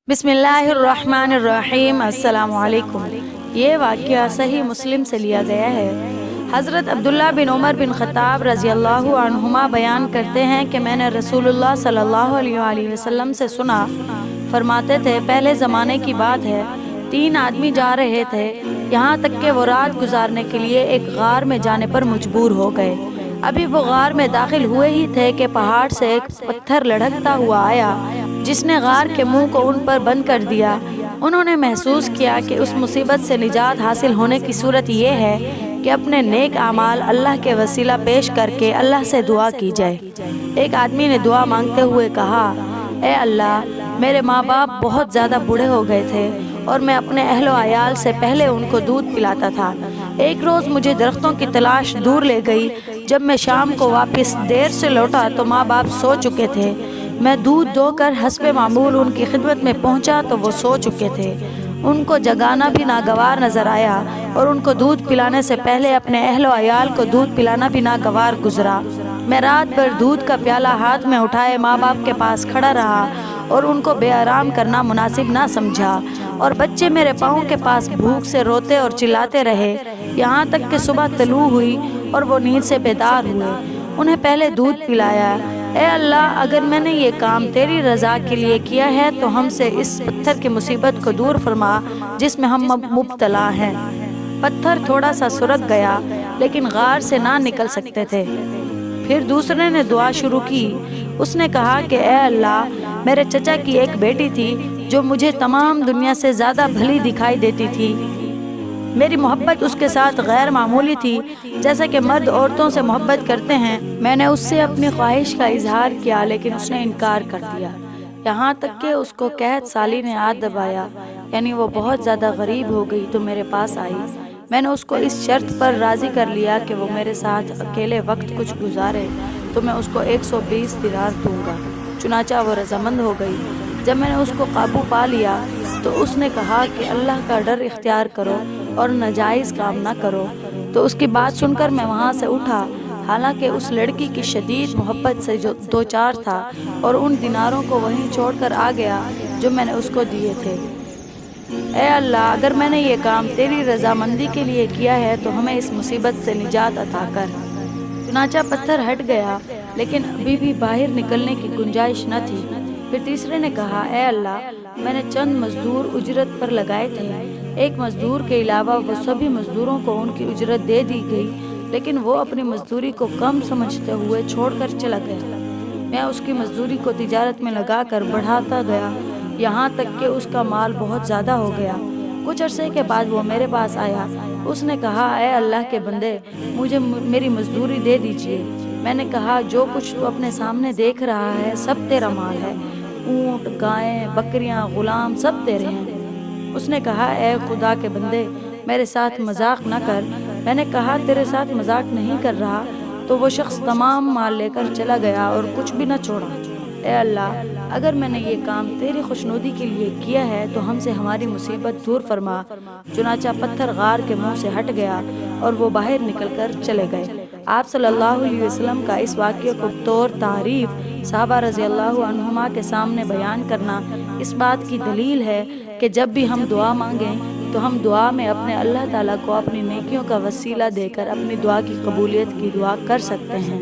बिस्मिल्लाहिर्रहमानिर्रहीम। अस्सलाम वालेकुम। ये वाक़या सही मुस्लिम से लिया गया है। हज़रत अब्दुल्ला बिन उमर बिन ख़त्ताब रज़ी अल्लाहु अन्हुमा बयान करते हैं कि मैंने रसूलुल्लाह सल्लल्लाहु अलैहि वसल्लम से सुना, फरमाते थे, पहले ज़माने की बात है, 3 आदमी जा रहे थे, यहाँ तक कि वो रात गुजारने के लिए एक गार में जाने पर मजबूर हो गए। अभी वो गार में दाखिल हुए ही थे कि पहाड़ से एक पत्थर लढ़कता हुआ आया, जिसने गार के मुंह को उन पर बंद कर दिया। उन्होंने महसूस किया कि उस मुसीबत से निजात हासिल होने की सूरत ये है कि अपने नेक आमाल अल्लाह के वसीला पेश करके अल्लाह से दुआ की जाए। एक आदमी ने दुआ मांगते हुए कहा, ए अल्लाह, मेरे माँ बाप बहुत ज़्यादा बूढ़े हो गए थे और मैं अपने अहलो अयाल से पहले उनको दूध पिलाता था। एक रोज़ मुझे दरख्तों की तलाश दूर ले गई। जब मैं शाम को वापस देर से लौटा तो माँ बाप सो चुके थे। मैं दूध दोकर हस्बे मामूल उनकी खिदमत में पहुंचा तो वो सो चुके थे। उनको जगाना भी नागवार नज़र आया और उनको दूध पिलाने से पहले अपने अहलो अयाल को दूध पिलाना भी नागवार गुजरा। मैं रात भर दूध का प्याला हाथ में उठाए माँ बाप के पास खड़ा रहा और उनको बेआराम करना मुनासिब ना समझा, और बच्चे मेरे पाँव के पास भूख से रोते और चिल्लाते रहे, यहाँ तक कि सुबह तलू हुई और वो नींद से बेदार हुए। उन्हें पहले दूध पिलाया। ए अल्लाह, अगर मैंने ये काम तेरी रज़ा के लिए किया है तो हमसे इस पत्थर की मुसीबत को दूर फरमा जिसमें हम मुब्तला हैं। पत्थर थोड़ा सा सुरक गया लेकिन गार से ना निकल सकते थे। फिर दूसरे ने दुआ शुरू की। उसने कहा कि ए अल्लाह, मेरे चचा की एक बेटी थी जो मुझे तमाम दुनिया से ज़्यादा भली दिखाई देती थी। मेरी मोहब्बत उसके साथ गैर मामूली थी, जैसे कि मर्द औरतों से मोहब्बत करते हैं। मैंने उससे अपनी ख्वाहिश का इजहार किया लेकिन उसने इनकार कर दिया, यहाँ तक कि उसको कहत साली ने हाथ दबाया, यानी वो बहुत ज़्यादा गरीब हो गई तो मेरे पास आई। मैंने उसको इस शर्त पर राज़ी कर लिया कि वो मेरे साथ अकेले वक्त कुछ गुजारे तो मैं उसको 120 दिनार दूंगा। चुनाचा वो रज़ामंद हो गई। जब मैंने उसको काबू पा लिया तो उसने कहा कि अल्लाह का डर इख्तियार करो और नाजायज़ काम ना करो। तो उसकी बात सुनकर मैं वहाँ से उठा, हालांकि उस लड़की की शदीद मोहब्बत से जो 2-4 था, और उन दिनारों को वहीं छोड़कर आ गया जो मैंने उसको दिए थे। ए अल्लाह, अगर मैंने ये काम तेरी रज़ामंदी के लिए किया है तो हमें इस मुसीबत से निजात अता कर। चुनाचा पत्थर हट गया लेकिन अभी भी बाहर निकलने की गुंजाइश न थी। फिर तीसरे ने कहा, ए अल्लाह, मैंने चंद मजदूर उजरत पर लगाए थे। एक मजदूर के अलावा वो सभी मजदूरों को उनकी उजरत दे दी गई, लेकिन वो अपनी मजदूरी को कम समझते हुए छोड़कर चला गया। मैं उसकी मजदूरी को तिजारत में लगाकर बढ़ाता गया, यहाँ तक कि उसका माल बहुत ज़्यादा हो गया। कुछ अरसे के बाद वो मेरे पास आया। उसने कहा, ए अल्लाह के बंदे, मुझे मेरी मजदूरी दे दीजिए। मैंने कहा, जो कुछ तू अपने सामने देख रहा है सब तेरा माल है। ऊँट, गायें, बकरियाँ, गुलाम सब तेरे हैं। उसने कहा, ए खुदा के बंदे, मेरे साथ मजाक न कर। मैंने कहा, तेरे साथ मजाक नहीं कर रहा। तो वो शख्स तमाम माल लेकर चला गया और कुछ भी न छोड़ा। ए अल्लाह, अगर मैंने ये काम तेरी खुशनुदी के लिए किया है तो हमसे हमारी मुसीबत दूर फरमा। चुनाचा पत्थर गार के मुंह से हट गया और वो बाहर निकलकर चले गए। आप सल्लल्लाहु अलैहि वसल्लम का इस वाक़ये को तौर तारीफ सहाबा रज़ी अल्लाहु अन्हुमा के सामने बयान करना इस बात की दलील है कि जब भी हम दुआ मांगें तो हम दुआ में अपने अल्लाह ताला को अपनी नेकियों का वसीला देकर अपनी दुआ की कबूलियत की दुआ कर सकते हैं।